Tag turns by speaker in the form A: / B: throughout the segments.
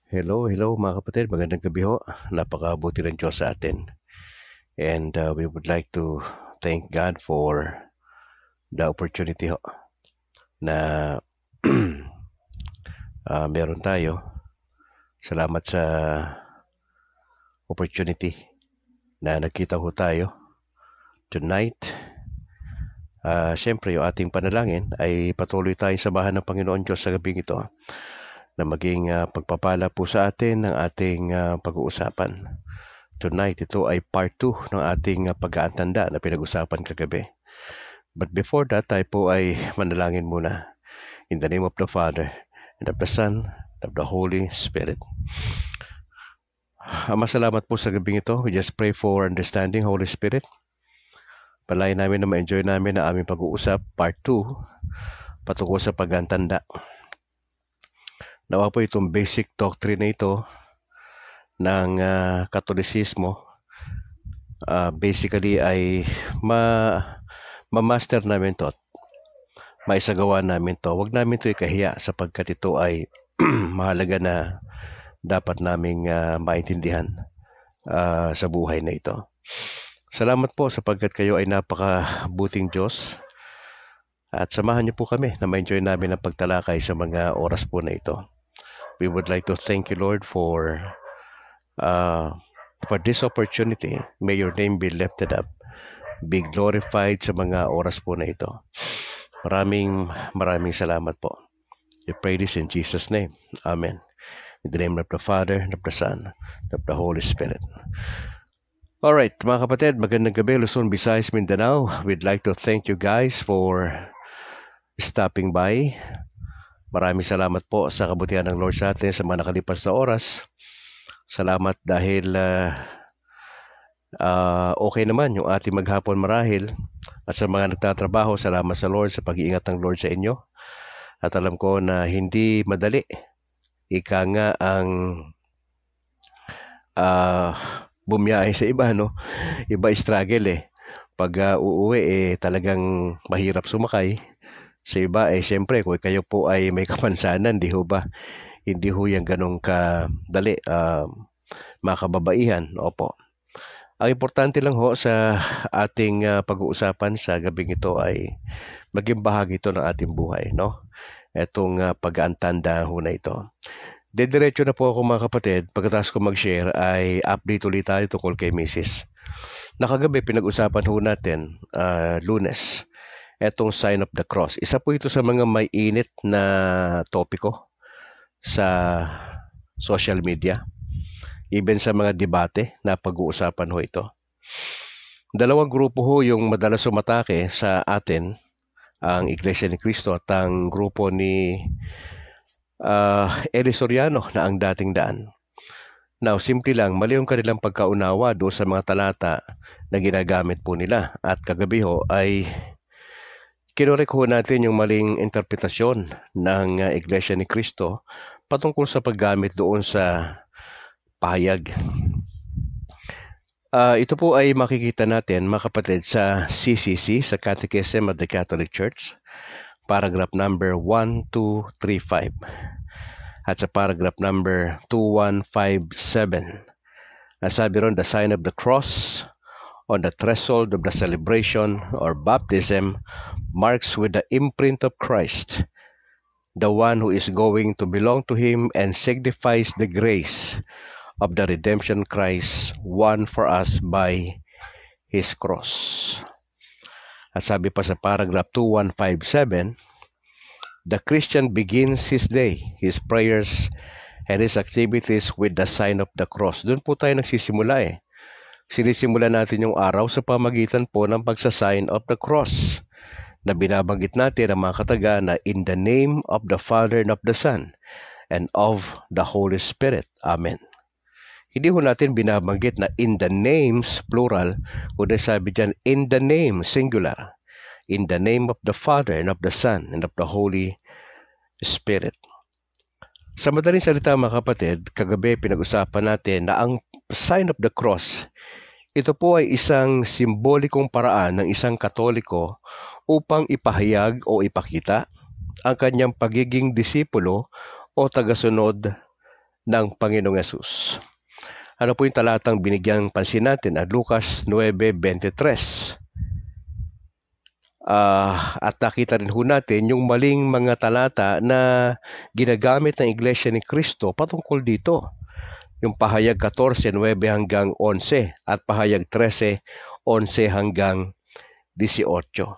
A: Hello mga kapatid, magandang gabi ho. Napakabuti ng Diyos sa atin. And we would like to thank God for the opportunity ho na meron tayo. Salamat sa opportunity na nagkita ho tayo tonight. Siyempre, yung ating panalangin ay patuloy tayong samahan ng Panginoon Diyos sa gabing ito na maging pagpapala po sa atin ng ating pag-uusapan. Tonight, ito ay part 2 ng ating pag-aantanda na pinag-usapan kagabi. But before that, tayo po ay manalangin muna. In the name of the Father, and of the Son, and of the Holy Spirit. Ama, salamat po sa gabing ito. We just pray for understanding, Holy Spirit. Palayan namin na ma-enjoy namin na aming pag-uusap, part 2, patungkol sa pag-aantanda. Nawa po itong basic doctrine na ito ng Katolisismo basically ay ma-master namin to at maisagawa namin to. Huwag namin to ikahiya sapagkat ito ay mahalaga na dapat naming maintindihan sa buhay na ito. Salamat po sapagkat kayo ay napakabuting Diyos at samahan niyo po kami na ma-enjoy namin ang pagtalakay sa mga oras po na ito. We would like to thank you, Lord, for this opportunity. May your name be lifted up, be glorified sa mga oras po na ito. Maraming salamat po. We pray this in Jesus' name. Amen. In the name of the Father, and of the Son, and of the Holy Spirit. Alright, mga kapatid, magandang gabi, Luzon, Visayas, Mindanao. We'd like to thank you guys for stopping by. Maraming salamat po sa kabutihan ng Lord sa atin sa mga nakalipas na oras. Salamat dahil okay naman yung ating maghapon marahil. At sa mga nagtatrabaho, salamat sa Lord sa pag-iingat ng Lord sa inyo. At alam ko na hindi madali. Ika nga ang bumiyahe sa iba, no? Iba struggle eh. Pag uuwi talagang mahirap sumakay. Sa iba siyempre kung kayo po ay may kapansanan, di ho ba? Hindi ho yan ganun kadali, mga kababaihan. Opo. Ang importante lang ho sa ating pag-uusapan sa gabing ito ay maging bahagi ito ng ating buhay, no? Itong pag-aantanda ho na ito. Diretso na po ako mga kapatid. Pagkatapos ko mag-share ay update ulit tayo tungkol kay Mrs. Nakagabi pinag-usapan ho natin Lunes. Etong sign of the cross. Isa po ito sa mga may init na topiko sa social media. Even sa mga debate na pag-uusapan ho ito. Dalawang grupo ho yung madalas sumatake sa atin, ang Iglesia ni Cristo at ang grupo ni Eli Soriano na ang dating daan. Now, simple lang, mali yung kanilang pagkaunawa doon sa mga talata na ginagamit po nila. At kagabi ho ay kinorek ho natin yung maling interpretasyon ng Iglesia ni Cristo patungkol sa paggamit doon sa pahayag. Ito po ay makikita natin mga kapatid sa CCC, sa Catechism of the Catholic Church, paragraph number 1235 at sa paragraph number 2157. Sabi ron, the sign of the cross on the threshold of the celebration or baptism marks with the imprint of Christ, the one who is going to belong to Him, and signifies the grace of the redemption Christ won for us by His cross. At sabi pa sa paragraph 2157, the Christian begins his day, his prayers, and his activities with the sign of the cross. Doon po tayo nagsisimula Sinisimula natin yung araw sa pamagitan po ng pagsasign of the cross na binabanggit natin ang mga kataga na in the name of the Father and of the Son and of the Holy Spirit. Amen. Hindi ho natin binabanggit na in the names, plural, kundi sabi dyan in the name, singular. In the name of the Father and of the Son and of the Holy Spirit. Sa madaling salita mga kapatid, kagabi pinag-usapan natin na ang sign of the cross, ito po ay isang simbolikong paraan ng isang Katoliko upang ipahayag o ipakita ang kanyang pagiging disipulo o tagasunod ng Panginoong Yesus. Ano po yung talatang binigyan pansin natin? Lucas 9:23. At nakita rin ho natin yung maling mga talata na ginagamit ng Iglesia ni Cristo patungkol dito. Yung pahayag 14:9 hanggang 11 at pahayag 13:11 hanggang 18.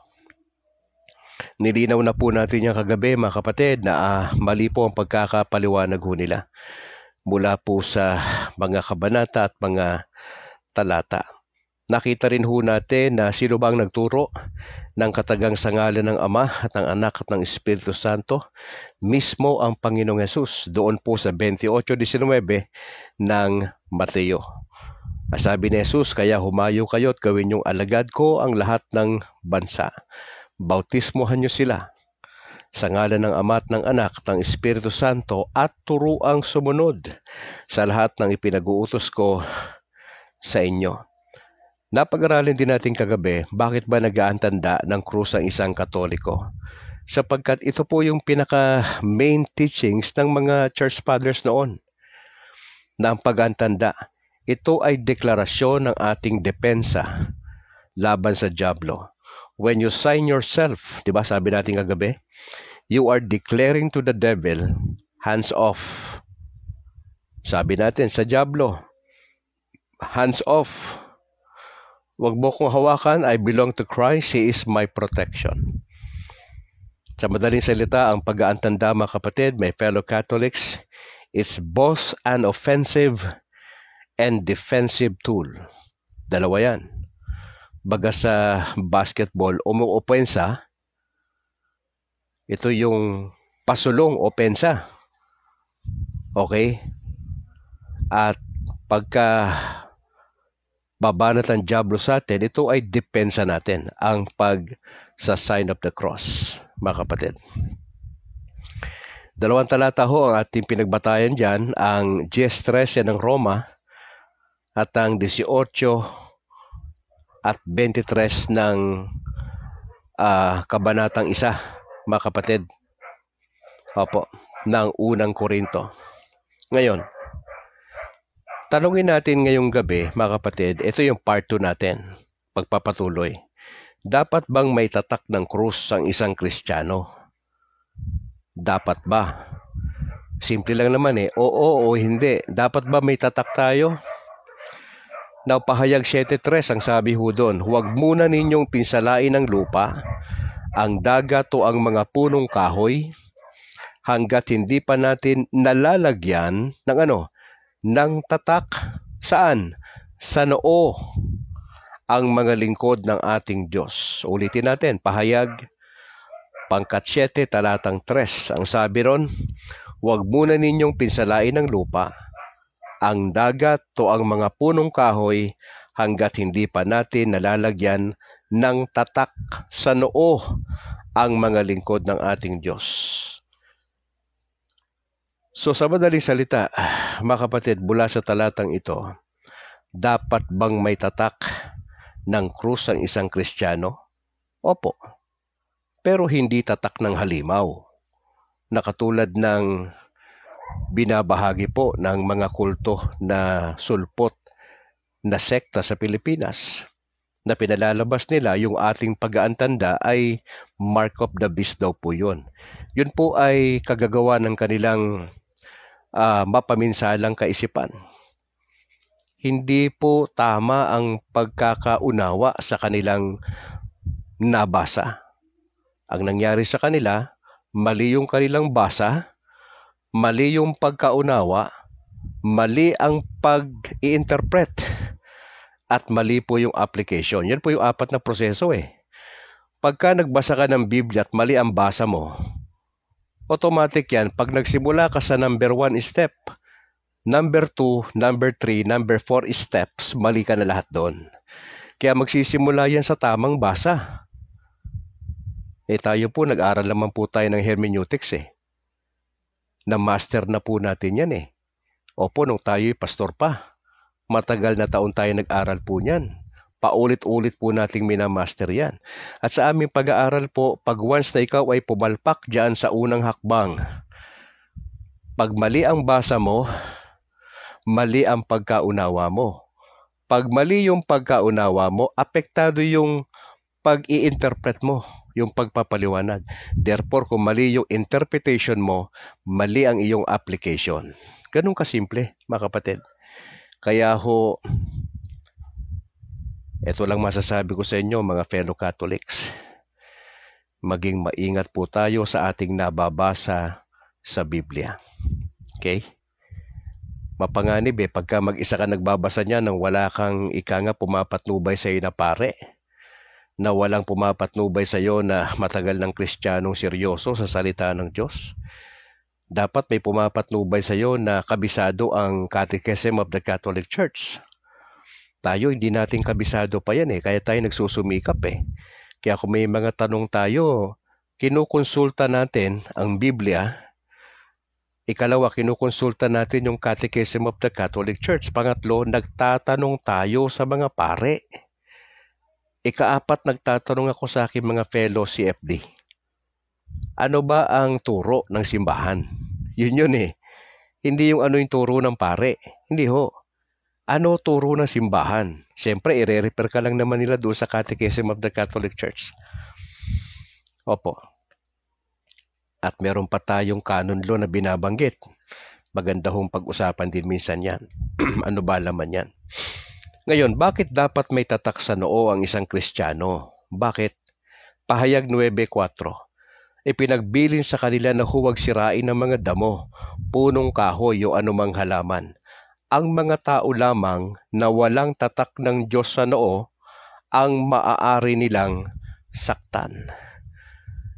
A: Nilinaw na po natin yung kagabi mga kapatid na mali po ang pagkakapaliwanag ho nila mula po sa mga kabanata at mga talata. Nakita rin ho natin na sino bang nagturo ng katagang sa ngalan ng Ama at ng Anak at ng Espiritu Santo? Mismo ang Panginoong Yesus doon po sa 28:19 ng Mateo. Sabi ni Jesus, kaya humayo kayo at gawin yung alagad ko ang lahat ng bansa. Bautismohan niyo sila sa ngalan ng Ama at ng Anak at ng Espiritu Santo at turuang sumunod sa lahat ng ipinag-uutos ko sa inyo. Napag-aralin din natin kagabi bakit ba nag-aantanda ng krus ang isang Katoliko. Sapagkat ito po yung pinaka-main teachings ng mga church fathers noon. Na ang pag-aantanda, ito ay deklarasyon ng ating depensa laban sa dyablo. When you sign yourself, di ba sabi natin kagabi, you are declaring to the devil, hands off. Sabi natin sa dyablo, hands off. Huwag mo kong hawakan, I belong to Christ, He is my protection. Sa madaling salita, ang pag-aantanda mga kapatid, my fellow Catholics, is both an offensive and defensive tool. Dalawa yan. Baga sa basketball, umuopensa, ito yung pasulong opensa. Okay? At pagka babanat ang dyablo sa atin, ito ay depensa natin, ang sa sign of the cross, mga kapatid. Dalawang talata ho ang ating pinagbatayan dyan, ang 10:13 ng Roma at ang 18 at 23 ng kabanatang 1, mga kapatid. Opo, ng unang Korinto. Ngayon, tanungin natin ngayong gabi, mga kapatid, ito yung part 2 natin, pagpapatuloy. Dapat bang may tatak ng krus ang isang Kristiyano? Dapat ba? Simple lang naman oo o hindi. Dapat ba may tatak tayo? Now, pahayag 7:3 ang sabi ho doon, huwag muna ninyong pinsalain ang lupa, ang dagat o ang mga punong kahoy, hanggat hindi pa natin nalalagyan ng tatak. Saan? Sa noo ang mga lingkod ng ating Diyos. Ulitin natin, pahayag pangkat 7, talatang 3. Ang sabi ron, huwag muna ninyong pinsalain ang lupa, ang dagat o ang mga punong kahoy, hanggat hindi pa natin nalalagyan ng tatak sa noo ang mga lingkod ng ating Diyos. So sa madaling salita, mga kapatid, mula sa talatang ito, dapat bang may tatak ng krus ang isang Kristiyano? Opo. Pero hindi tatak ng halimaw, na katulad ng binabahagi po ng mga kulto na sulpot na sekta sa Pilipinas, na pinalalabas nila yung ating pag-aantanda ay mark of the beast daw po yun. Yun po ay kagagawa ng kanilang mapaminsalang kaisipan. Hindi po tama ang pagkakaunawa sa kanilang nabasa. Ang nangyari sa kanila, mali yung kanilang basa, mali yung pagkaunawa, mali ang pag-i-interpret, at mali po yung application. Yan po yung 4 na proseso Pagka nagbasa ka ng Biblia at mali ang basa mo, automatic yan. Pag nagsimula ka sa number 1 step, number 2, number 3, number 4 steps, mali ka na lahat doon. Kaya magsisimula yan sa tamang basa. Tayo po, nag-aral naman po tayo ng hermeneutics Na master na po natin yan Opo, nung tayo'y pastor pa. Matagal na taon tayo nag-aral po niyan. Paulit-ulit po nating minamaster yan. At sa aming pag-aaral po, pag once na ikaw ay pumalpak dyan sa unang hakbang, pag mali ang basa mo, mali ang pagkaunawa mo. Pag mali yung pagkaunawa mo, apektado yung pag-i-interpret mo, yung pagpapaliwanag. Therefore, kung mali yung interpretation mo, mali ang iyong application. Ganun kasimple, mga kapatid. Kaya ho, ito lang masasabi ko sa inyo, mga fellow Catholics. Maging maingat po tayo sa ating nababasa sa Biblia. Okay? Mapanganib pagka mag-isa ka nagbabasa niya nang wala kang pumapatnubay sa iyo na pare, na walang pumapatnubay sa iyo na matagal ng Kristiyanong seryoso sa salita ng Diyos. Dapat may pumapatnubay sa iyo na kabisado ang Catechism of the Catholic Church. Tayo, hindi natin kabisado pa yan kaya tayo nagsusumikap Kaya kung may mga tanong tayo, kinukonsulta natin ang Biblia. Ikalawa, kinukonsulta natin yung Catechism of the Catholic Church. Pangatlo, nagtatanong tayo sa mga pare. Ikaapat, nagtatanong ako sa aking mga fellow CFD. Ano ba ang turo ng simbahan? Yun Hindi yung ano yung turo ng pare. Hindi ho. Ano turo ng simbahan? Siyempre, i-refer ka lang naman nila doon sa Catechism of the Catholic Church. Opo. At meron pa tayong canon law na binabanggit. Maganda hong pag-usapan din minsan yan. Ano ba laman yan? Ngayon, bakit dapat may tatak sa noo ang isang Kristiyano? Bakit? Pahayag 9:4. Ipinagbilin sa kanila na huwag sirain ng mga damo, punong kahoy o anumang halaman. Ang mga tao lamang na walang tatak ng Diyos sa noo ang maaari nilang saktan.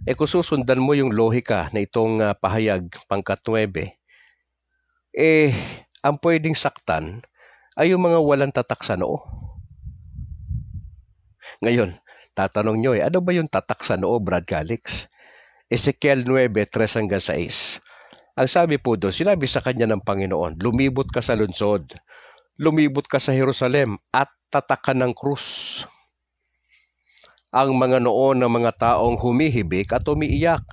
A: Kung susundan mo yung lohika na itong pahayag pangkat 9, ang pwedeng saktan ay yung mga walang tatak sa noo. Ngayon, tatanong nyo ano ba yung tatak sa noo, Brad Calix? Ezekiel 9:3-6. Ang sabi po doon, sinabi sa kanya ng Panginoon, lumibot ka sa lungsod, lumibot ka sa Jerusalem at tatakan ng krus ang mga noo ng mga taong humihibik at umiiyak,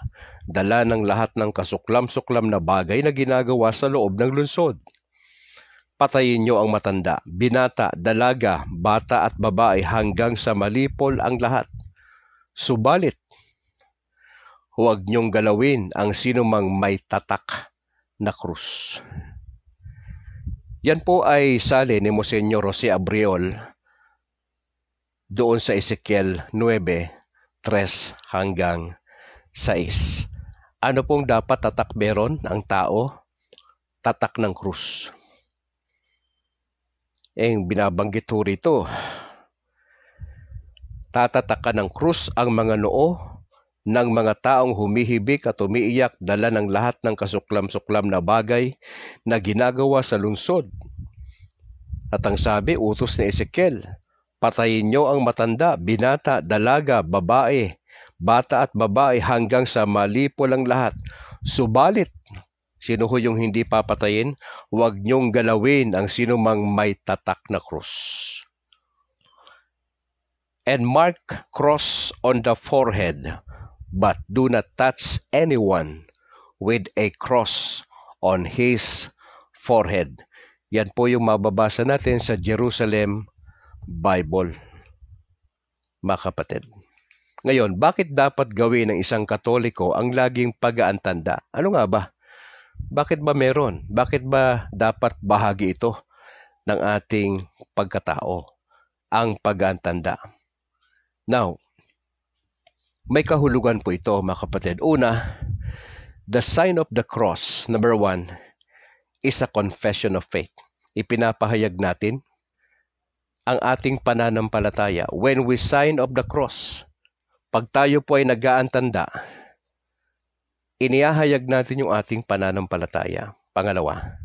A: dala ng lahat ng kasuklam-suklam na bagay na ginagawa sa loob ng lungsod. Patayin niyo ang matanda, binata, dalaga, bata at babae hanggang sa malipol ang lahat. Subalit, huwag niyong galawin ang sinumang may tatak na krus. Yan po ay sali ni Monsignor Jose Abriol doon sa Ezekiel 9:3-6. Ano pong dapat tatak meron ang tao? Tatak ng krus. Binabanggit po rito, tatatakan ng krus ang mga noo ng mga taong humihibik at umiiyak, dala ng lahat ng kasuklam-suklam na bagay na ginagawa sa lungsod. At ang sabi, utos ni Ezekiel, patayin niyo ang matanda, binata, dalaga, babae, bata at babae hanggang sa malipol ang lahat. Subalit, sino yung hindi papatayin? Huwag niyong galawin ang sinumang may tatak na krus. And mark cross on the forehead, but do not touch anyone with a cross on his forehead. Yan po yung mababasa natin sa Jerusalem Bible, mga kapatid. Ngayon, bakit dapat gawin ng isang Katoliko ang laging pag-aantanda? Ano nga ba? Bakit ba meron? Bakit ba dapat bahagi ito ng ating pagkatao, ang pag-aantanda? Now, may kahulugan po ito, mga kapatid. Una, the sign of the cross, number 1, is a confession of faith. Ipinapahayag natin ang ating pananampalataya. When we sign of the cross, pag tayo po ay nag-aantanda, inihahayag natin yung ating pananampalataya. Pangalawa,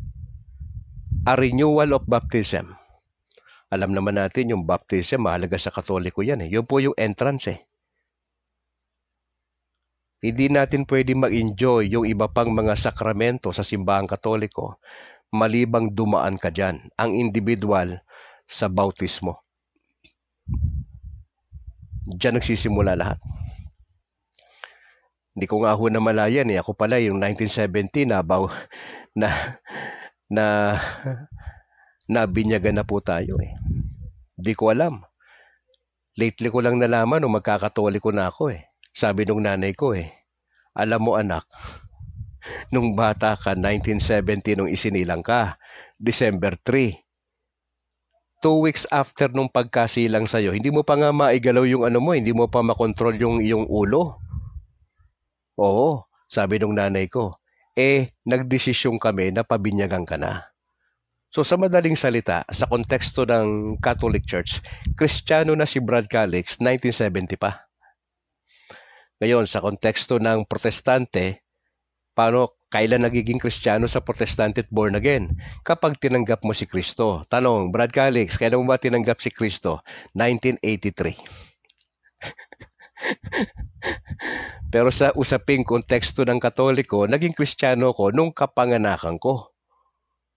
A: a renewal of baptism. Alam naman natin yung baptism, mahalaga sa Katoliko yan. Yun po yung entrance. Hindi natin pwede mag-enjoy yung iba pang mga sakramento sa simbahang Katoliko malibang dumaan ka dyan, ang individual sa bautismo. Diyan nagsisimula lahat. Hindi ko nga ho namalayan Ako pala yung 1970 na Nabinyagan na po tayo eh. Di ko alam. Lately ko lang nalaman nung magkakatoliko na ako eh. Sabi nung nanay ko eh, alam mo anak, nung bata ka, 1970 nung isinilang ka, December 3. 2 weeks after nung pagkasilang sa'yo, hindi mo pa nga maigalaw yung ano mo, hindi mo pa makontrol yung iyong ulo. Oo, sabi nung nanay ko, nagdesisyon kami na pabinyagan ka na. So sa madaling salita, sa konteksto ng Catholic Church, Kristiyano na si Brad Calix, 1970 pa. Ngayon, sa konteksto ng Protestante, kailan nagiging Kristiyano sa Protestante at born again? Kapag tinanggap mo si Kristo. Tanong, Brad Calix, kailan mo ba tinanggap si Kristo? 1983. Pero sa usaping konteksto ng Katoliko, naging Kristiyano ko nung kapanganakan ko.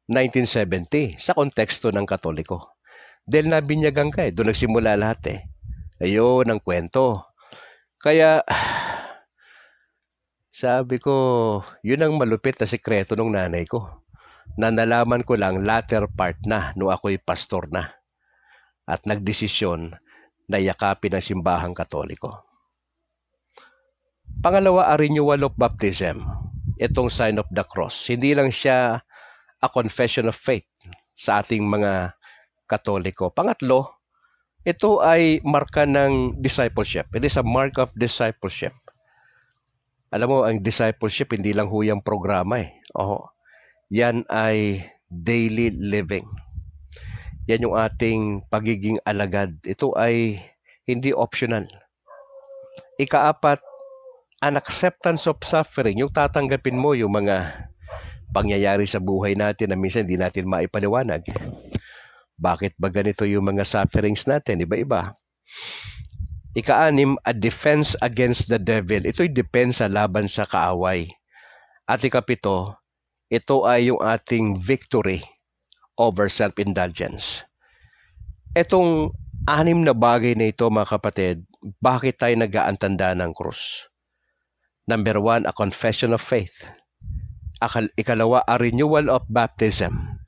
A: 1970, sa konteksto ng Katoliko. Dahil nabinyagan ka eh, doon nagsimula lahat eh. Ayun ang kwento. Kaya, sabi ko, yun ang malupit na sikreto ng nanay ko. Na nalaman ko lang latter part na nung ako'y pastor na. At nagdesisyon na yakapin ang simbahang Katoliko. Pangalawa, a renewal of baptism. Itong sign of the cross. Hindi lang siya a confession of faith sa ating mga Katoliko. Pangatlo, ito ay marka ng discipleship. It is a mark of discipleship. Alam mo, ang discipleship hindi lang huyang programa eh. Yan ay daily living. Yan yung ating pagiging alagad. Ito ay hindi optional. Ikaapat, an acceptance of suffering. Yung tatanggapin mo yung mga pangyayari sa buhay natin na minsan hindi natin maipaliwanag. Bakit ba ganito yung mga sufferings natin? Iba-iba. Ika-anim, a defense against the devil. Ito'y depensa laban sa kaaway. At ikapito, ito ay yung ating victory over self-indulgence. Itong 6 na bagay na ito, mga kapatid, bakit tayo nag-aantanda ng krus? Number 1, a confession of faith. Ikalawa, a renewal of baptism.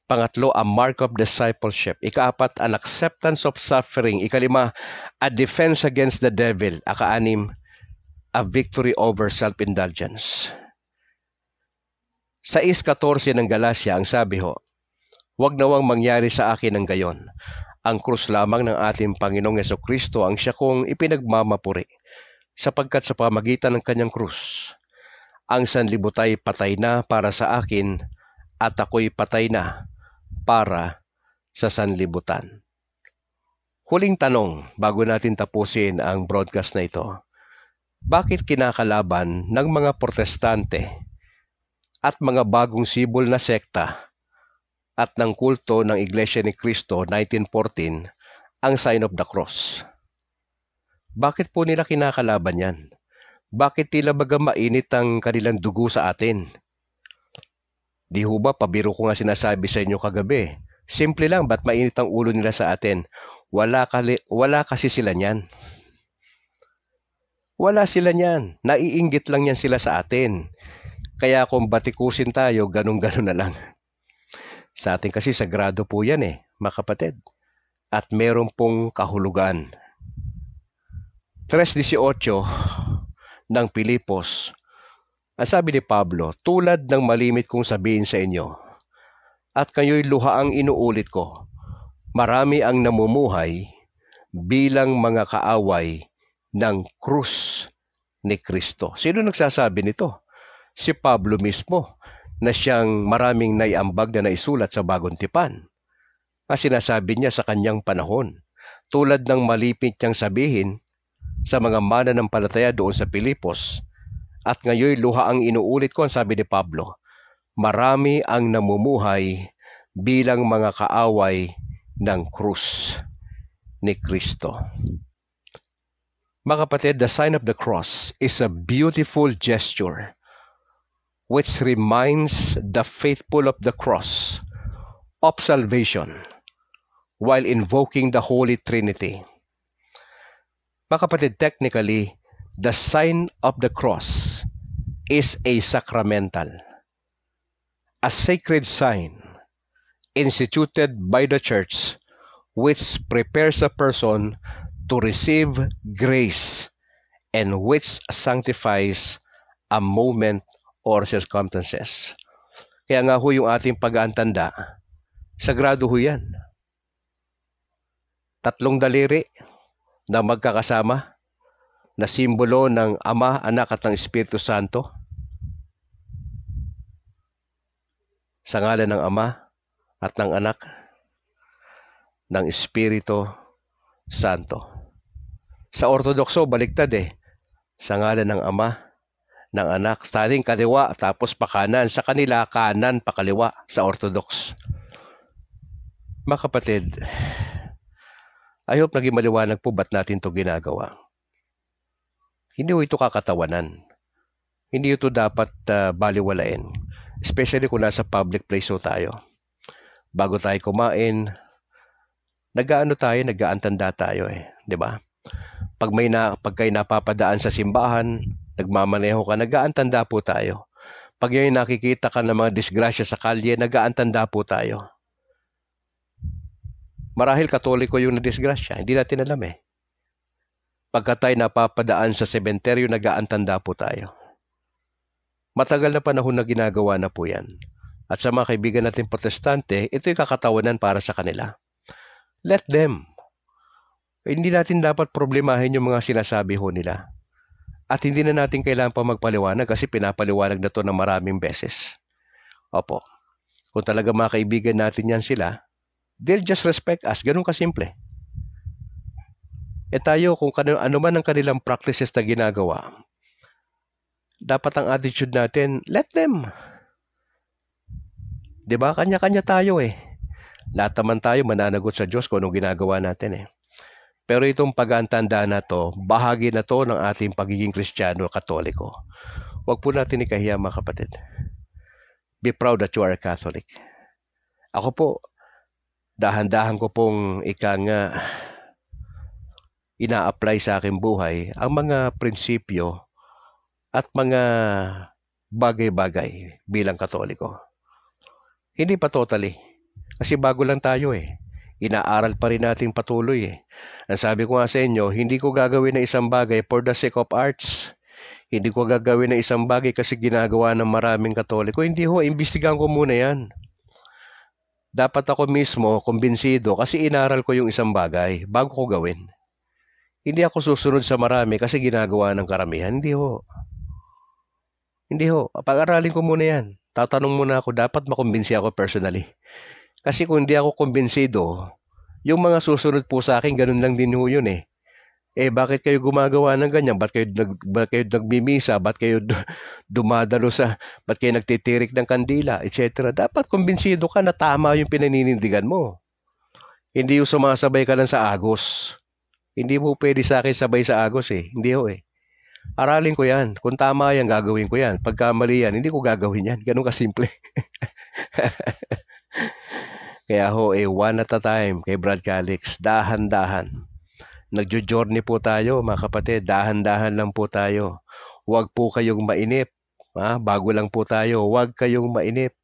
A: Pangatlo, a mark of discipleship. Ikaapat, an acceptance of suffering. Ikalima, a defense against the devil. Ika-anim, a victory over self-indulgence. Sa 6:14 ng Galacia, ang sabi ho, huwag nawang mangyari sa akin ng gayon. Ang krus lamang ng ating Panginoong Jesucristo ang siya kong ipinagmamapuri, sapagkat sa pamagitan ng kanyang krus, ang sanlibutan ay patay na para sa akin at ako'y patay na para sa sanlibutan. Huling tanong bago natin tapusin ang broadcast na ito. Bakit kinakalaban ng mga Protestante at mga bagong sibol na sekta at ng kulto ng Iglesia ni Cristo 1914 ang sign of the cross? Bakit po nila kinakalaban yan? Bakit tila baga mainit ang kanilang dugo sa atin? Di ho ba, pabiro ko nga sinasabi sa inyo kagabi. Simple lang, ba't mainit ang ulo nila sa atin? Wala kasi sila niyan. Wala sila niyan. Naiinggit lang yan sila sa atin. Kaya kung batikusin tayo, ganun-ganun na lang. Sa atin kasi sagrado po yan eh, mga kapatid. At meron pong kahulugan. 3:18 ng Pilipos, ang sabi ni Pablo, tulad ng malimit kong sabihin sa inyo, at kayo'y luhaang inuulit ko, marami ang namumuhay bilang mga kaaway ng krus ni Kristo. Sino nagsasabi nito? Si Pablo mismo, na siyang maraming naiambag na naisulat sa Bagong Tipan. Sinasabi niya sa kanyang panahon, tulad ng malipit niyang sabihin sa mga mananampalataya doon sa Pilipos, at ngayon luha ang inuulit ko, ang sabi ni Pablo, marami ang namumuhay bilang mga kaaway ng krus ni Kristo. Mga kapatid, the sign of the cross is a beautiful gesture which reminds the faithful of the cross of salvation while invoking the Holy Trinity. Mga kapatid, technically, the sign of the cross is a sacramental, a sacred sign instituted by the church, which prepares a person to receive grace and which sanctifies a moment or circumstances. Kaya nga ho yung ating pag-aantanda, sagrado ho yan. Tatlong daliri na magkakasama na simbolo ng Ama, Anak at ng Espiritu Santo. Sa ngalan ng Ama at ng Anak, ng Espiritu Santo. Sa Ortodokso, baliktad eh. Sa ngalan ng Ama, ng Anak, studying kaliwa, tapos pakanan. Sa kanila, kanan, pakaliwa, sa Orthodox. Mga kapatid, I hope naging maliwanag po ba't natin ito ginagawa. Hindi ito kakatawanan. Hindi ito dapat baliwalain. Especially kung nasa public place tayo. Bago tayo kumain, nag-aantanda tayo eh. 'Di ba? Pag kayo napapadaan sa simbahan, nagmamaneho ka, nag-aantanda po tayo. Pag yung nakikita ka ng mga disgrasya sa kalye, nag-aantanda po tayo. Marahil Katoliko yung nadisgrasya, hindi natin alam eh. Pagka tayo napapadaan sa sementeryo, nag-aantanda po tayo. Matagal na panahon na ginagawa na po yan. At sa mga kaibigan natin protestante, ito'y kakatawanan para sa kanila. Let them. Hindi natin dapat problemahin yung mga sinasabi ho nila. At hindi na natin kailangan pa magpaliwanag kasi pinapaliwanag na to ng maraming beses. Opo. Kung talaga mga kaibigan natin yan sila, they'll just respect us. Ganun kasimple. Tayo, kung ano man ang kanilang practices na ginagawa, dapat ang attitude natin, let them. Diba? Kanya-kanya tayo eh. Lahat naman tayo mananagot sa Diyos kung anong ginagawa natin eh. Pero itong pag-aantanda na to, bahagi na to ng ating pagiging Kristiyano Katoliko. Huwag po natin ikahiya mga kapatid. Be proud that you are a Catholic. Ako po, dahan-dahan ko pong ina-apply sa aking buhay ang mga prinsipyo at mga bagay-bagay bilang Katoliko. Hindi pa totally. Kasi bago lang tayo eh. Inaaral pa rin natin patuloy eh. Ang sabi ko nga sa inyo, hindi ko gagawin na isang bagay for the sake of arts. Hindi ko gagawin na isang bagay kasi ginagawa ng maraming Katoliko. Hindi ho, imbestigahan ko muna yan. Dapat ako mismo kumbinsido kasi inaral ko yung isang bagay bago ko gawin. Hindi ako susunod sa marami kasi ginagawa ng karamihan. Hindi ho. Hindi ho. Pag-aralin ko muna yan. Tatanong muna ako, dapat makumbinsi ako personally. Kasi kung hindi ako kumbinsido, yung mga susunod po sa akin, ganun lang din ho yun eh. Bakit kayo gumagawa ng ganyan? Ba't kayo nagmimisa? Ba't kayo dumadalo ba't kayo nagtitirik ng kandila? Etc. Dapat kumbinsido ka na tama yung pinaninindigan mo. Hindi yung sumasabay ka lang sa agos. Hindi mo pwede sa akin sabay sa agos eh. Hindi ho eh. Aralin ko yan. Kung tama yan, gagawin ko yan. Pagka mali yan, hindi ko gagawin yan. Ganun kasimple. Kaya ho, one at a time kay Brad Calix, dahan-dahan. Nagjo-journey po tayo, mga kapatid. Dahan-dahan lang po tayo. Huwag po kayong mainip. Bago lang po tayo. Huwag kayong mainip.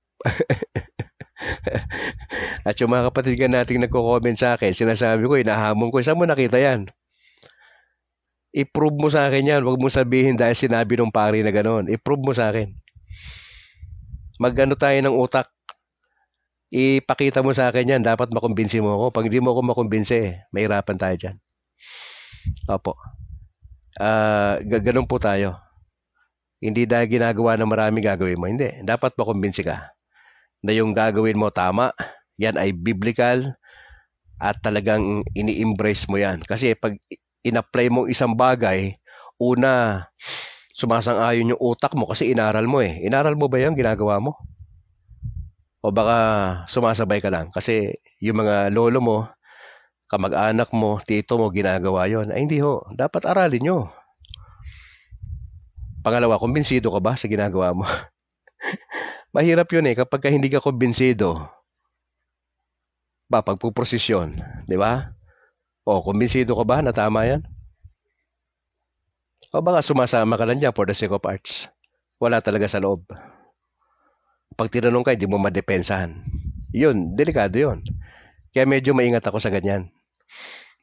A: At yung mga kapatid ka nating nagko-comment sa akin, sinasabi ko, inahamon ko, saan mo nakita yan? I-prove mo sa akin yan. Huwag mo sabihin dahil sinabi ng pari na gano'n. I-prove mo sa akin. Mag-ano tayo ng utak. Ipakita mo sa akin yan. Dapat makumbinsi mo ako. Pag hindi mo ako makumbinsi, mahirapan tayo dyan. Opo. Ganun po tayo. Hindi dahil ginagawa ng marami gagawin mo. Hindi. Dapat makumbinsi ka na yung gagawin mo tama. Yan ay biblical at talagang ini-embrace mo yan. Kasi pag in-apply mo isang bagay, una, sumasang-ayon yung utak mo kasi inaral mo eh. Inaral mo ba yan ginagawa mo? O baka sumasabay ka lang kasi yung mga lolo mo, kamag-anak mo, tito mo, ginagawa yon. Ay hindi ho, dapat aralin nyo. Pangalawa, kumbinsido ka ba sa ginagawa mo? Mahirap yun eh, kapag hindi ka kumbinsido, pagpuprosesyon, di ba? O, kumbinsido ka ba na tama yan? O baka sumasama ka lang dyan for the sake of arts. Wala talaga sa loob. Pag tinanong ka, hindi mo madepensahan. Yun, delikado yun. Kaya medyo maingat ako sa ganyan.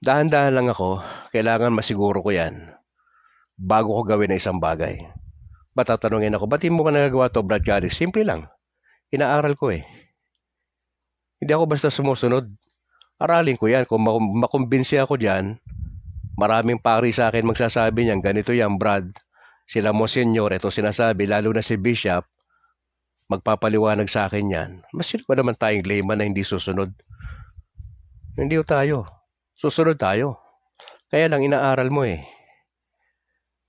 A: Dahan-dahan lang ako, kailangan masiguro ko yan bago ko gawin ang isang bagay. Tatanungin ako, ba't hindi mo ka nagagawa to, Brad Calix? Simple lang. Inaaral ko eh. Hindi ako basta sumusunod. Aralin ko yan. Kung makumbinsi ako dyan, maraming pari sa akin magsasabi niyan, ganito yan, Brad. Sila Monsignor, ito sinasabi, lalo na si Bishop, magpapaliwanag sa akin yan. Mas sino ba naman tayong layman na hindi susunod? Hindi tayo. Susunod tayo. Kaya lang inaaral mo eh.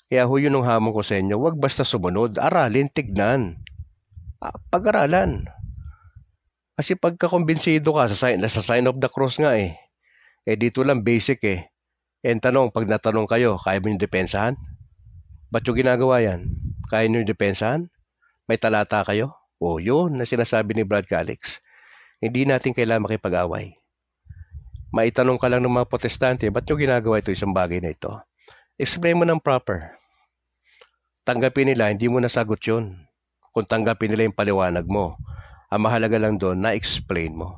A: Kaya yun ang hamon ko sa inyo, huwag basta sumunod. Aralin, tignan. Pag-aralan. Kasi pagkakumbinsido ka, sa sign of the cross nga eh. Dito lang basic eh. Tanong, pag natanong kayo, kaya mo yung depensahan? Ba't yung ginagawa yan? Kaya nyo yung depensahan? May talata kayo? Yun na sinasabi ni Brad Calix. Hindi natin kailangan makipag-away. Maitanong ka lang ng mga protestante, ba't nyo ginagawa ito isang bagay na ito? Explain mo ng proper. Tanggapin nila, hindi mo nasagot yun. Kung tanggapin nila yung paliwanag mo, ang mahalaga lang doon, na-explain mo.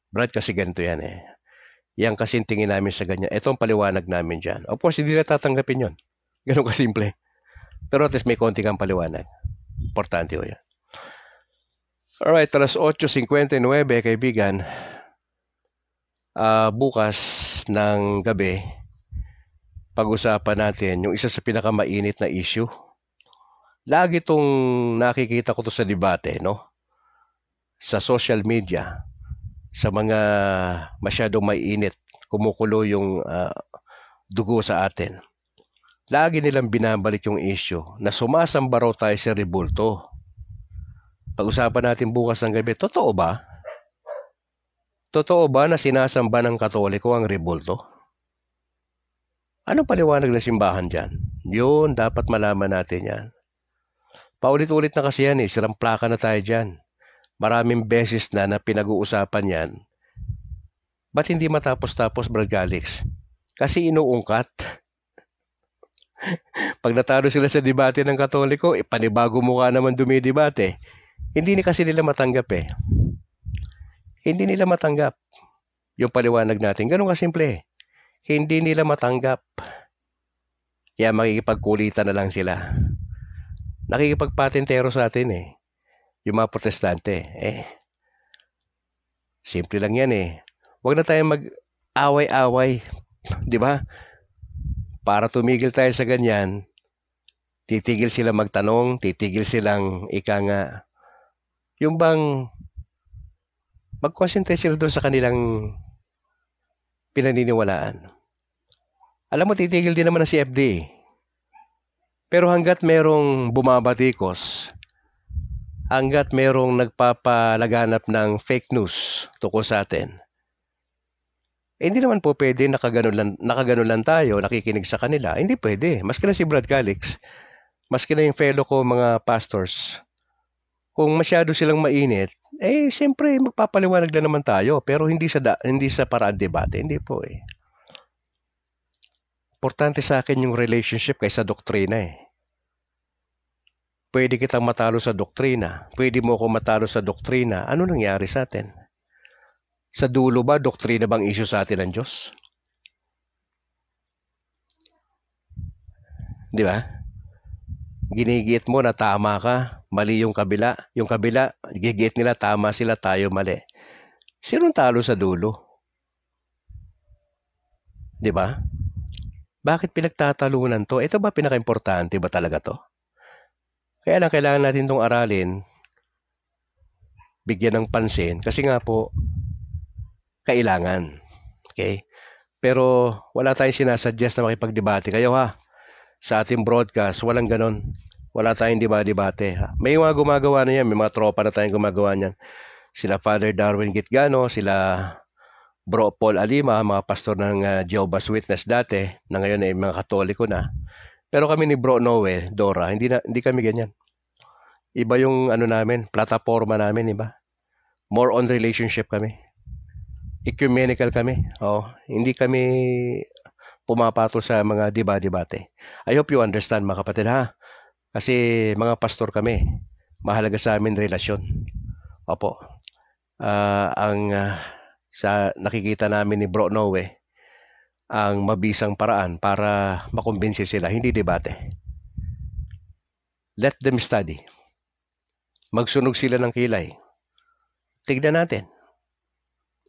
A: Brad, kasi ganito yan eh. Yan kasi tingin namin sa ganyan. Ito ang paliwanag namin dyan. Of course, hindi na tatanggapin yun. Ganun kasimple. Pero at least may konti kang paliwanag. Importante o yan. Alright, alas 8:59, kaibigan. Bukas ng gabi, pag-usapan natin yung isa sa pinakamainit na issue. Lagi itong nakikita ko to sa debate, no? Sa social media, sa mga masyadong maiinit, kumukulo yung dugo sa atin. Lagi nilang binabalik yung issue na sumasamba raw tayo sa rebulto. Pag-usapan natin bukas ng gabi, totoo ba? Totoo ba na sinasamba ng Katoliko ang rebulto? Anong paliwanag ng simbahan dyan? Yun, dapat malaman natin yan. Paulit-ulit na kasi yan eh, sirang plaka na tayo dyan. Maraming beses na pinag-uusapan yan. Ba't hindi matapos-tapos, Brad Calix? Kasi inuungkat. Pag natalo sila sa debate ng Katoliko, panibago mukha naman dumidebate. Hindi kasi nila matanggap eh. Hindi nila matanggap yung paliwanag natin. Ganun kasimple. Hindi nila matanggap. Kaya makikipagkulitan na lang sila. Nakikipagpatentero sa atin eh. Yung mga protestante. Simple lang yan eh. Huwag na tayong mag-away-away. Di ba? Para tumigil tayo sa ganyan, titigil sila magtanong, titigil silang yung bang mag-concentrate sila doon sa kanilang pinaniniwalaan. Alam mo, titigil din naman na si FD. Pero hanggat merong bumabatikos, hanggat merong nagpapalaganap ng fake news tungkol sa atin, hindi naman po pwede nakaganon lang tayo, nakikinig sa kanila. Hindi pwede. Maski na si Brad Calix, maski na yung fellow ko mga pastors, kung masyado silang mainit, siyempre magpapaliwanag na naman tayo, pero hindi sa paraan debate, hindi po eh. Importante sa akin yung relationship kaysa doktrina eh. Pwede kitang matalo sa doktrina, pwede mo ako matalo sa doktrina, ano nangyari sa atin? Sa dulo ba, doktrina bang issue sa atin ng Diyos? Di ba? Ginigit mo na tama ka, mali yung kabila. Yung kabila, gigit nila tama sila, tayo mali. Sinong talo sa dulo? Di ba? Bakit pinagtatalunan to? Ito ba pinaka-importante ba talaga to? Kaya lang kailangan natin itong aralin, bigyan ng pansin, kasi nga po, kailangan. Okay? Pero wala tayong sinasuggest na makipagdebate. Kayo ha, sa ating broadcast, walang ganon. Wala tayong debate. May mga gumagawa na yan, may mga tropa na tayong gumagawa niyan. Sila Father Darwin Gitgano, sila Bro Paul Alima, mga pastor ng Jehovah's Witness dati, na ngayon ay mga Katoliko na. Pero kami ni Bro Noe, Dora, hindi kami ganyan. Iba yung namin, plataforma namin, iba. More on relationship kami. Ecumenical kami. Hindi kami pumapatol sa mga debate. I hope you understand mga kapatid ha. Kasi mga pastor kami. Mahalaga sa amin relasyon. Opo. sa nakikita namin ni Bro Noe, ang mabisang paraan para makumbinsi sila, hindi debate. Let them study. Magsunog sila ng kilay. Tignan natin.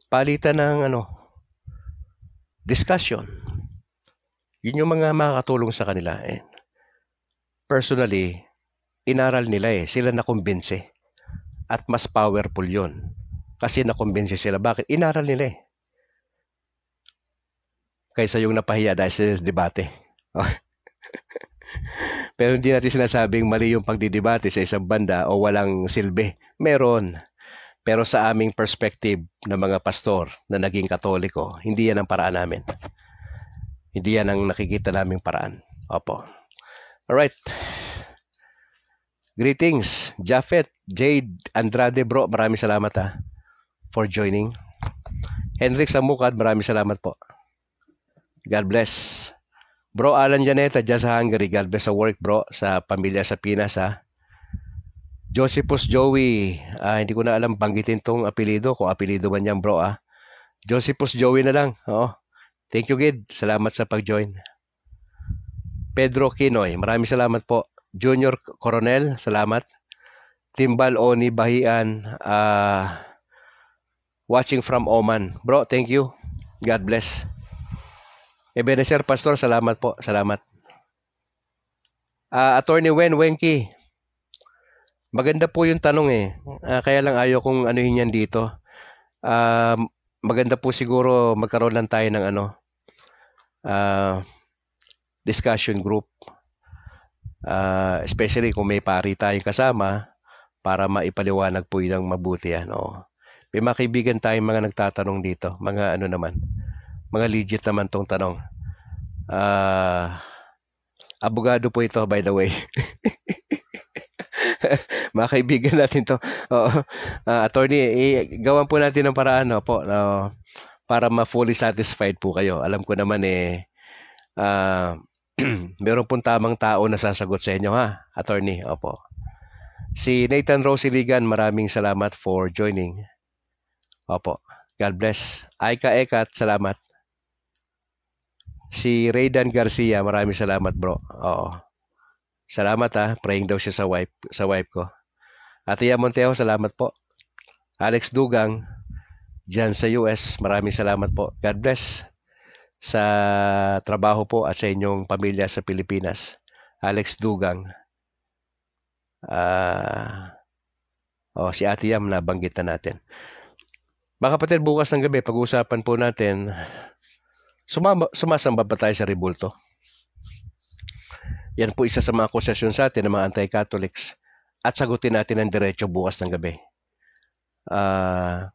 A: Palitan ng discussion. Yun yung mga makakatulong sa kanila. Personally, inaral nila sila nakumbinsi. At mas powerful yun. Kasi nakumbinsi sila. Bakit? Inaral nila kaysa yung napahiya dahil sa debate. Pero hindi natin sinasabing mali yung pagdidebate sa isang banda o walang silbi. Meron. Pero sa aming perspective ng mga pastor na naging Katoliko, hindi yan ang paraan namin. Hindi yan ang nakikita naming paraan. Opo. Alright. Greetings, Japheth, Jade, Andrade, bro. Maraming salamat for joining. Henrik Samukad, maraming salamat po. God bless. Bro Alan Janeta, dyan sa Hungary. God bless sa work, bro. Sa pamilya sa Pinas, Josephus Joey. Hindi ko na alam banggitin tong apelido. Kung apelido man yan, bro, Josephus Joey na lang. Thank you, Gid. Salamat sa pag-join. Pedro Kinoy, maraming salamat po. Junior Coronel, salamat. Timbal Oni Bahian, watching from Oman. Bro, thank you. God bless. Ebenezer Pastor, salamat po. Salamat. Attorney Wenki, maganda po yung tanong kaya lang ayaw kong anuhin yan dito. Maganda po siguro magkaroon lang tayo ng discussion group. Especially kung may pari tayong kasama para maipaliwanag po yun ng mabuti. May mga kaibigan tayong mga nagtatanong dito. Mga naman. Mga legit naman tong tanong. Abogado po ito, by the way. Mga kaibigan natin to. Attorney, gawan po natin ng paraan para ma-fully satisfied po kayo. Alam ko naman meron pong tamang tao na sasagot sa inyo, attorney. Opo. Si Nathan Rosiligan, maraming salamat for joining. Opo. God bless. Aika Ekat, salamat. Si Raydan Garcia, maraming salamat, bro. Oo. Salamat praying daw siya sa wife ko. Atia Montejo, salamat po. Alex Dugang, dyan sa US, maraming salamat po. God bless sa trabaho po at sa inyong pamilya sa Pilipinas. Alex Dugang. Si Ate Yam, nabanggit na natin. Mga kapatid, bukas ng gabi, pag-uusapan po natin, sumasamba ba tayo sa rebulto? Yan po isa sa mga akusasyon sa atin ng mga anti-Catholics at sagutin natin ang diretso bukas ng gabi.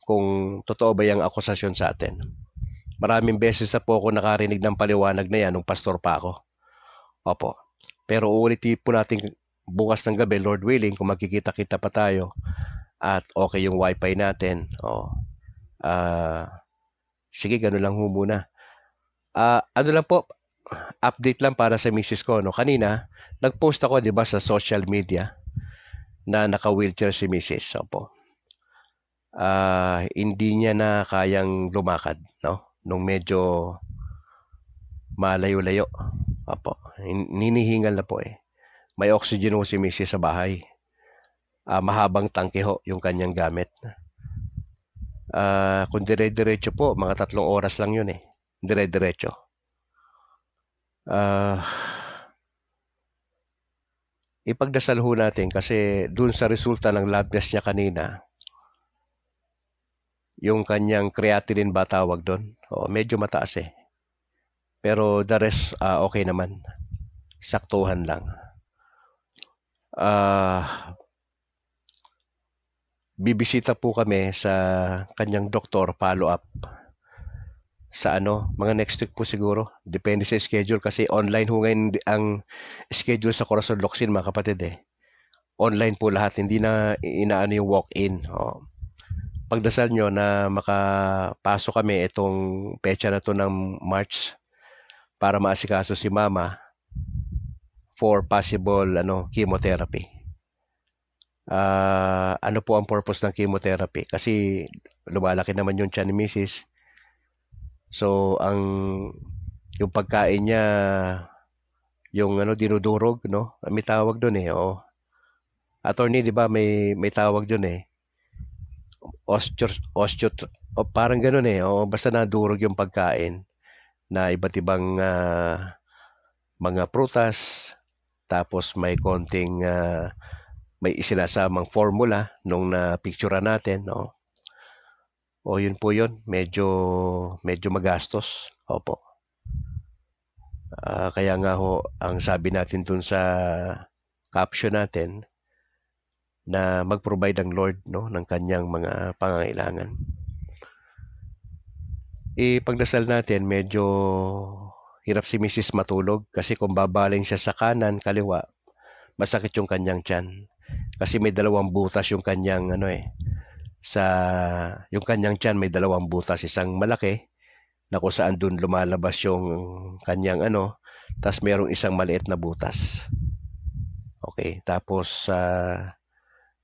A: Kung totoo ba yung akusasyon sa atin. Maraming beses na po ako nakarinig ng paliwanag na yan nung pastor pa ako. Opo. Pero uulitin po natin bukas ng gabi, Lord willing, kung magkikita-kita pa tayo at okay yung wifi natin. Sige, gano'n lang ho muna. Ano lang po, update lang para sa misis ko. Kanina, nag-post ako, di ba, sa social media na naka-wheelchair si misis. Opo. Hindi niya na kayang lumakad, nung medyo malayo-layo. Opo. Ninihingal na po May oxygen ho si misis sa bahay. Mahabang tangke ho yung kanyang gamit. Kung dire-diretso po, mga 3 oras lang yun dire-diretso. Ipagdasal ho natin kasi dun sa resulta ng lab test niya kanina, yung kanyang creatinine ba tawag doon? Medyo mataas Pero the rest, okay naman. Saktuhan lang. Bibisita po kami sa kanyang doktor, follow-up. Sa mga next week po siguro. Depende sa schedule kasi online ho ngayon ang schedule sa Corazon Locsin, mga kapatid Online po lahat, hindi na inaano yung walk-in. Pagdasal nyo na makapasok kami itong pecha na to ng March para maasikaso si Mama for possible chemotherapy. Ano po ang purpose ng chemotherapy? Kasi lumalaki naman yung tiyan ni Mrs. So, yung pagkain niya, yung dinudurog, no? May tawag doon eh, oo. Attorney, di ba, may tawag doon eh. Osteo, o parang ganoon eh. O basta nadurog yung pagkain na iba't ibang mga prutas, tapos may konting may isinasamang formula nung na-picture natin, no? O yun po yun, medyo magastos. Opo. Kaya nga ho, ang sabi natin dun sa caption natin na mag-provide ang Lord, no, ng kanyang mga pangangailangan. Pagdasal natin, medyo hirap si Mrs. matulog kasi kung babaling siya sa kanan, kaliwa, masakit yung kanyang tiyan. Kasi may dalawang butas yung kanyang yung kanyang tiyan may dalawang butas, isang malaki na kung saan dun lumalabas yung kanyang tas merong isang maliit na butas. Okay, tapos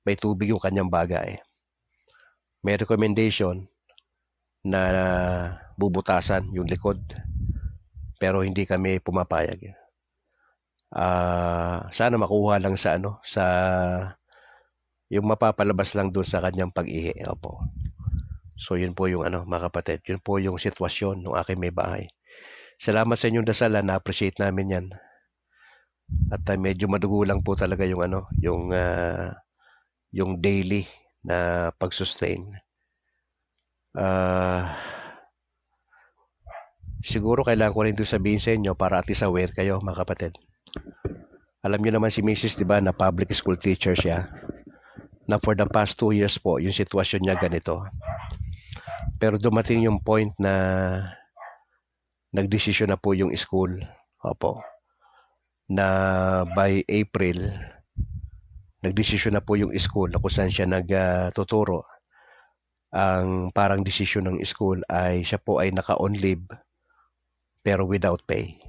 A: may tubig yung kanyang baga eh. May recommendation na bubutasan yung likod, pero hindi kami pumapayag. Sana makuha lang sa yung mapapalabas lang doon sa kanyang pag-ihi. Opo. So yun po yung mga kapatid, yun po yung sitwasyon ng aking may bahay. Salamat sa inyong dasal, na-appreciate namin yan. At medyo madugo lang po talaga yung yung daily na pag-sustain. Siguro kailangan ko rin ito sabihin sa inyo para at least aware kayo, mga kapatid. Alam niyo naman si Mrs., di ba, na public school teacher siya, na for the past 2 years po, yung sitwasyon niya ganito. Pero dumating yung point na nagdesisyon na po yung school, opo, na by April, nagdesisyon na po yung school na kung saan siya nagtuturo. Ang parang desisyon ng school ay siya po ay naka-on leave pero without pay.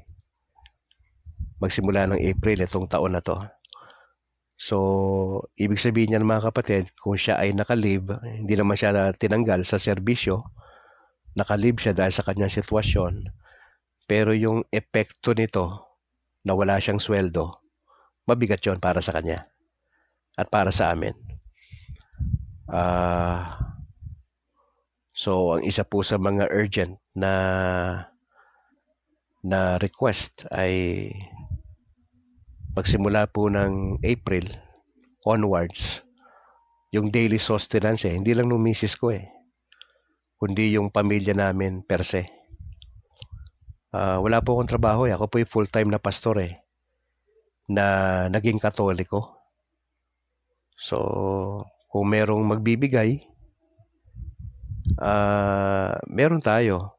A: Magsimula ng April itong taon na to. So, ibig sabihin niya mga kapatid, kung siya ay naka-leave, hindi naman siya tinanggal sa serbisyo, naka-leave siya dahil sa kanyang sitwasyon, pero yung epekto nito na wala siyang sweldo, mabigat yon para sa kanya at para sa amin. So, ang isa po sa mga urgent na request ay magsimula po ng April onwards, yung daily sustenance hindi lang ng misis ko kundi yung pamilya namin per se. Wala po akong trabaho ako po yung full-time na pastor na naging Katoliko. So, kung merong magbibigay, meron tayo.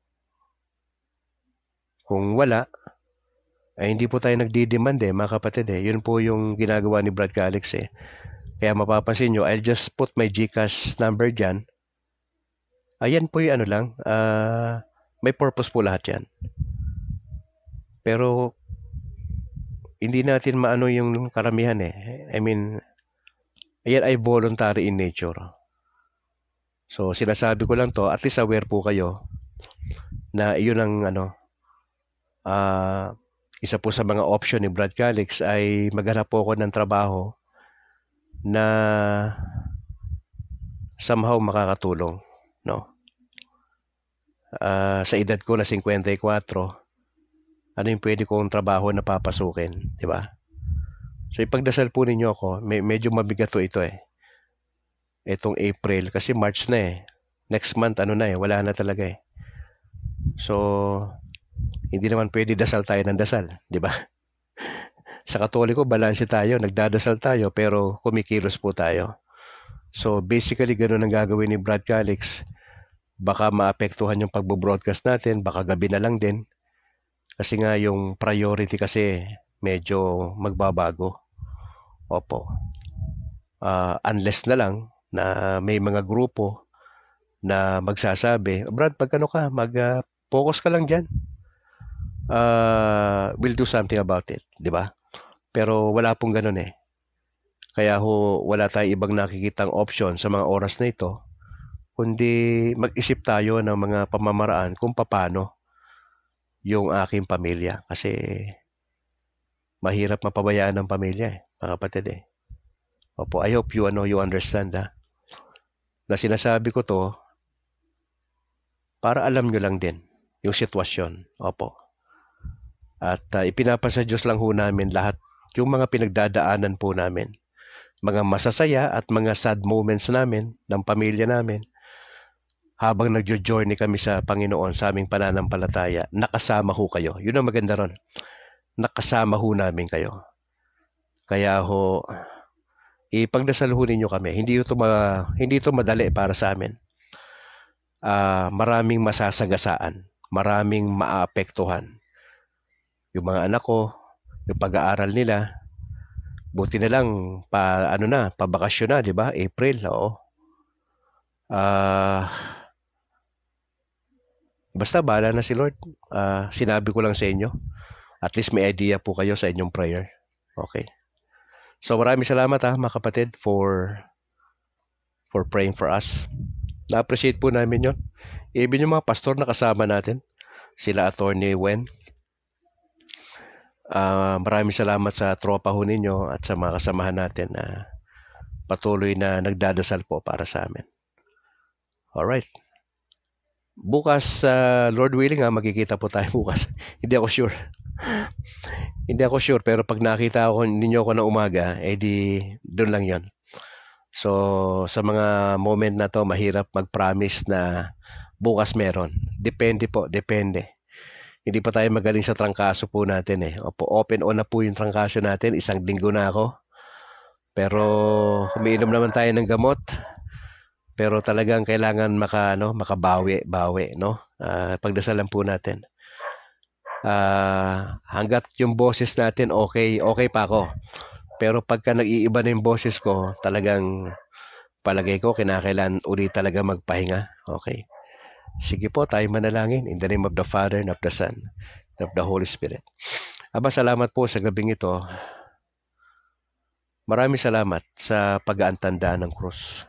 A: Kung wala, ay hindi po tayo nagdi-demand mga kapatid Yun po yung ginagawa ni Brad Calix Kaya mapapansin nyo, I'll just put my GCash number dyan. Ayan po yung lang, may purpose po lahat yan. Pero, hindi natin maano yung karamihan I mean, ayan ay voluntary in nature. So, sinasabi ko lang to, at least aware po kayo na iyon ang isa po sa mga option ni Brad Calix ay maghanap po ako ng trabaho na somehow makakatulong, no? Sa edad ko na 54, ano yung pwede kong trabaho na papasukin, di ba? So ipagdasal po ninyo ako, medyo mabigat to ito Itong April kasi March na Next month wala na talaga So hindi naman pwede dasal tayo ng dasal, di ba? Sa Katoliko, balanse tayo, nagdadasal tayo, pero kumikilos po tayo. So basically, ganun ang gagawin ni Brad Calix. Baka maapektuhan yung pagbo-broadcast natin, baka gabi na lang din. Kasi nga yung priority kasi medyo magbabago. Opo. Unless na lang na may mga grupo na magsasabi, Brad, pag mag-focus ka lang dyan. We'll do something about it, di ba? Pero wala pong ganun Kaya ho, wala tayong ibang nakikitang option sa mga oras na ito, kundi mag-isip tayo ng mga pamamaraan kung paano yung aking pamilya. Kasi mahirap mapabayaan ng pamilya mga kapatid eh. Opo, I hope you understand na sinasabi ko to para alam nyo lang din yung sitwasyon. Opo. At ipinapasa Diyos lang ho namin lahat yung mga pinagdadaanan po namin. Mga masasaya at mga sad moments namin ng pamilya namin habang nagjo-journey kami sa Panginoon sa aming pananampalataya. Nakasama ho kayo. Yun ang maganda ron. Nakasama ho namin kayo. Kaya ho, ipagdasal ho ninyo kami. Hindi ito madali para sa amin. Maraming masasagasaan. Maraming maapektuhan. Yung mga anak ko, yung pag-aaral nila, buti na lang pabakasyon na, di ba? April, oo. Basta bahala na si Lord. Sinabi ko lang sa inyo. At least may idea po kayo sa inyong prayer. Okay. So maraming salamat mga kapatid for praying for us. Na-appreciate po namin yon. Even yung mga pastor na kasama natin, sila Attorney Wen. Maraming salamat sa tropa ho ninyo at sa mga kasamahan natin na patuloy na nagdadasal po para sa amin. Alright. Bukas, Lord willing, magkikita po tayo bukas. Hindi ako sure. Hindi ako sure, pero pag nakita ninyo ako ng umaga, doon lang yon. So, sa mga moment na to, mahirap mag-promise na bukas meron. Depende po, depende. Hindi pa tayo magaling sa trangkaso po natin eh. Open on na po yung trangkaso natin. 1 linggo na ako. Pero umiinom naman tayo ng gamot. Pero talagang kailangan makabawi, no? Pagdasalan po natin. Hanggat yung boses natin okay pa ako. Pero pagka nag-iiba na yung boses ko, talagang palagay ko kinakailangan ulit talaga magpahinga. Okay. Sige po, tayo manalangin. In the name of the Father, and of the Son, and of the Holy Spirit. Aba, salamat po sa gabing ito. Maraming salamat sa pag-aantanda ng krus.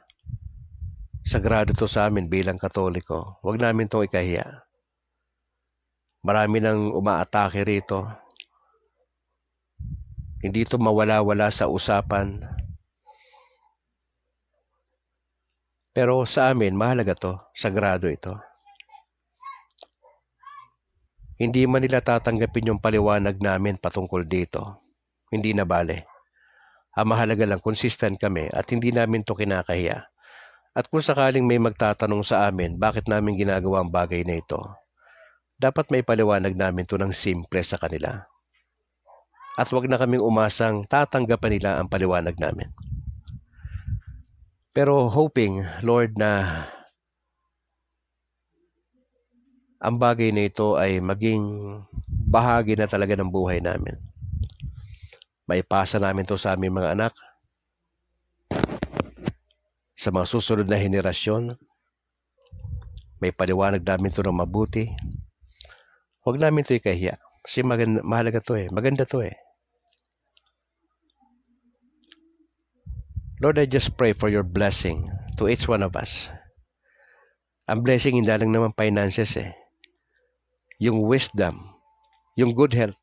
A: Sagrado to sa amin bilang Katoliko. Huwag namin itong ikahiya. Marami nang umaatake rito. Hindi ito mawala-wala sa usapan. Pero sa amin, mahalaga to. Sagrado ito. Hindi man nila tatanggapin yung paliwanag namin patungkol dito. Hindi na bale. Ang mahalaga lang, consistent kami at hindi namin to kinakahiya. At kung sakaling may magtatanong sa amin, bakit namin ginagawa ang bagay na ito, dapat may paliwanag namin to ng simple sa kanila. At wag na kaming umasang tatanggapan nila ang paliwanag namin. Pero hoping, Lord, na ang bagay na ito ay maging bahagi na talaga ng buhay namin. Maipasa namin to sa aming mga anak, sa mga susunod na henerasyon. May paliwanag namin to ng mabuti. Huwag namin to ikahiya. Kasi mahalaga to eh. Maganda to eh. Lord, I just pray for your blessing to each one of us. Ang blessing hindi lang naman finances eh. Yung wisdom, yung good health,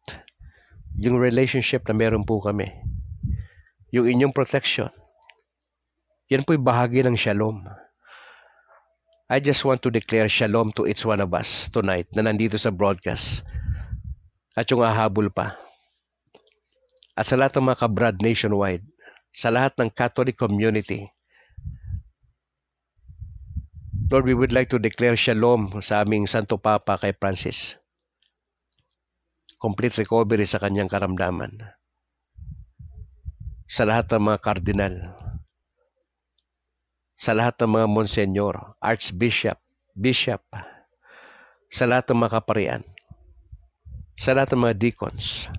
A: yung relationship na meron po kami, yung inyong protection, yan po'y bahagi ng shalom. I just want to declare shalom to each one of us tonight na nandito sa broadcast at yung hahabol pa. At sa lahat ng mga kabrad nationwide, sa lahat ng Catholic community, Lord, we would like to declare shalom sa aming Santo Papa kay Francis. Complete recovery sa kanyang karamdaman. Sa lahat ng mga kardinal, sa lahat ng mga monsenyor, archbishop, bishop, sa lahat ng mga kaparian, sa lahat ng mga deacons,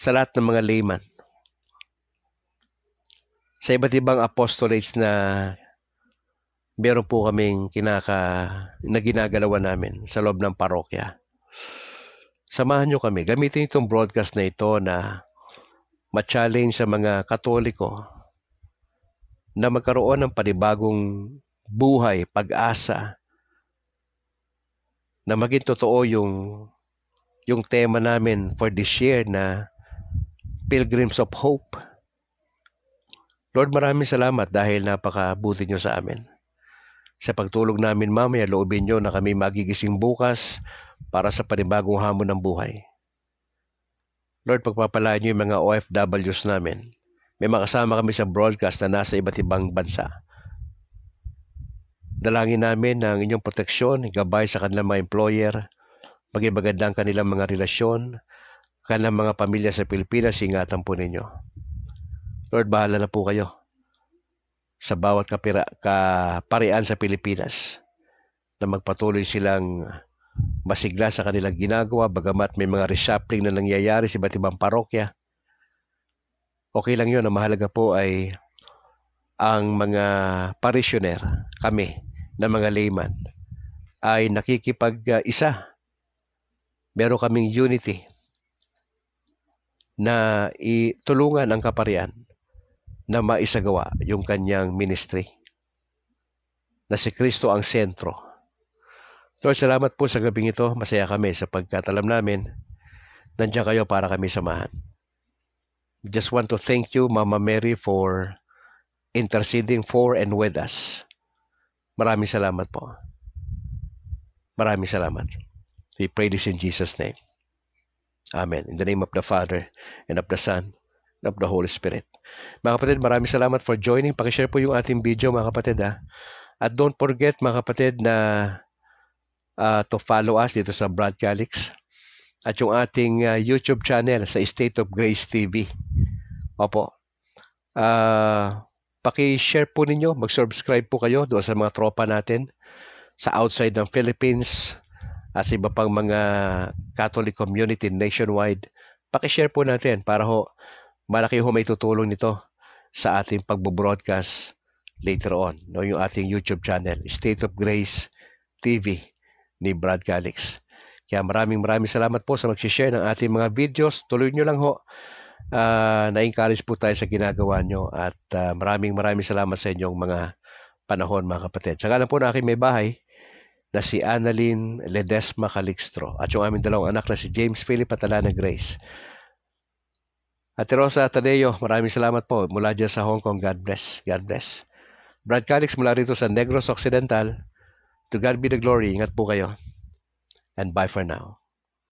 A: sa lahat ng mga layman, sa iba't ibang apostolates na meron po kaming na ginagalawan namin sa loob ng parokya. Samahan nyo kami. Gamitin itong broadcast na ito na ma-challenge sa mga Katoliko na magkaroon ng panibagong buhay, pag-asa, na maging totoo yung tema namin for this year na Pilgrims of Hope. Lord, maraming salamat dahil napakabuti nyo sa amin. Sa pagtulog namin mamaya, loobin nyo na kami magigising bukas para sa panibagong hamon ng buhay. Lord, pagpapalaan nyo yung mga OFWs namin. May makasama kami sa broadcast na nasa iba't ibang bansa. Dalangin namin ng inyong proteksyon, gabay sa kanilang mga employer, maging kanilang mga relasyon, kanilang mga pamilya sa Pilipinas, ingatan po ninyo. Lord, bahala na po kayo sa bawat kaparian sa Pilipinas na magpatuloy silang masigla sa kanilang ginagawa, bagamat may mga reshuffling na nangyayari sa iba't ibang parokya. Okay lang yun. Ang mahalaga po ay ang mga parishioner, kami, na mga layman, ay nakikipag-isa. Meron kaming unity na itulungan ang kaparian na maisagawa yung kanyang ministry. Na si Kristo ang sentro. Lord, salamat po sa gabing ito. Masaya kami sapagkat alam namin nandiyan kayo para kami samahan. Just want to thank you, Mama Mary, for interceding for and with us. Maraming salamat po. Maraming salamat. We pray this in Jesus' name. Amen. In the name of the Father, and of the Son, and of the Holy Spirit. Mga kapatid, maraming salamat for joining. Pakishare po yung ating video, mga kapatid. At don't forget, mga kapatid, na to follow us dito sa Brad Calix. At yung ating YouTube channel sa State of Grace TV. Opo. Paki-share po ninyo, mag-subscribe po kayo doon sa mga tropa natin sa outside ng Philippines at sa iba pang mga Catholic community nationwide. Paki-share po natin para malaki may tutulong nito sa ating pagbo-broadcast later on. No, yung ating YouTube channel, State of Grace TV ni Brad Calix. Kaya maraming salamat po sa mag-share ng ating mga videos. Tuloy nyo lang na-encourage po tayo sa ginagawa nyo at maraming salamat sa inyong mga panahon, mga kapatid. Sa ngalan po na aking may bahay na si Annalyn Ledesma Calixtro at yung aming dalawang anak na si James Philip at Alana Grace. Ate Rosa Tadeo, maraming salamat po mula dyan sa Hong Kong. God bless. God bless. Brad Calix mula rito sa Negros Occidental. To God be the glory. Ingat po kayo. And bye for now.